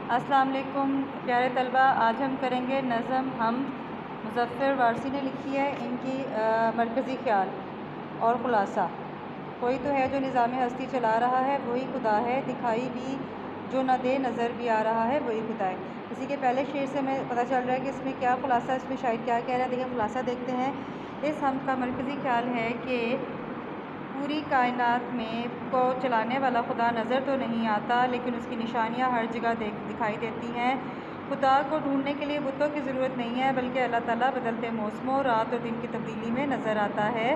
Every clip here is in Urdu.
السلام علیکم پیارے طلبہ، آج ہم کریں گے نظم مظفر وارثی نے لکھی ہے، ان کی مرکزی خیال اور خلاصہ۔ کوئی تو ہے جو نظام ہستی چلا رہا ہے، وہی خدا ہے، دکھائی بھی جو نہ دے نظر بھی آ رہا ہے، وہی خدا ہے۔ اسی کے پہلے شعر سے ہمیں پتہ چل رہا ہے کہ اس میں کیا خلاصہ، اس میں شاعر کیا کہہ رہا ہے۔ دیکھیں خلاصہ دیکھتے ہیں۔ اس کا مرکزی خیال ہے کہ پوری کائنات کو چلانے والا خدا نظر تو نہیں آتا، لیکن اس کی نشانیاں ہر جگہ دکھائی دیتی ہیں۔ خدا کو ڈھونڈنے کے لیے بتوں کی ضرورت نہیں ہے، بلکہ اللہ تعالیٰ بدلتے موسموں، رات اور دن کی تبدیلی میں نظر آتا ہے۔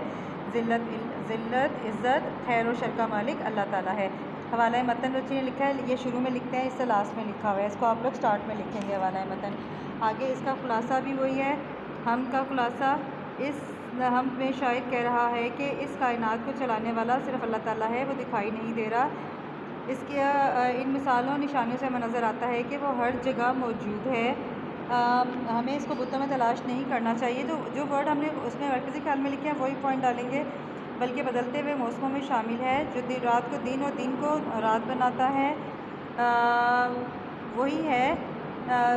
ذلت، عزت، خیر و شر کا مالک اللہ تعالیٰ ہے۔ حوالہ متن رچی نے لکھا ہے، یہ شروع میں لکھتے ہیں، اس سے لاسٹ میں لکھا ہوا ہے، اس کو آپ لوگ سٹارٹ میں لکھیں گے حوالہ متن۔ آگے اس کا خلاصہ بھی وہی ہے، کا خلاصہ۔ اس میں شاعر کہہ رہا ہے کہ اس کائنات کو چلانے والا صرف اللہ تعالیٰ ہے، وہ دکھائی نہیں دے رہا۔ اس کے ان مثالوں نشانیوں سے ہمیں نظر آتا ہے کہ وہ ہر جگہ موجود ہے۔ ہمیں اس کو بتوں میں تلاش نہیں کرنا چاہیے۔ جو ورڈ ہم نے اس میں مرکزی خیال میں لکھے ہیں وہی پوائنٹ ڈالیں گے، بلکہ بدلتے ہوئے موسموں میں شامل ہے، جو رات کو دن اور دن کو رات بناتا ہے۔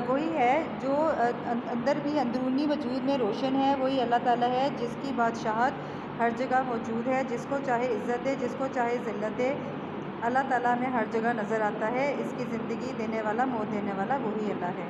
وہی ہے جو اندر بھی اندرونی وجود میں روشن ہے، وہی اللہ تعالیٰ ہے جس کی بادشاہت ہر جگہ موجود ہے، جس کو چاہے عزت دے، جس کو چاہے ذلت دے۔ اللہ تعالیٰ میں ہر جگہ نظر آتا ہے، اس کی زندگی دینے والا، موت دینے والا وہی اللہ ہے۔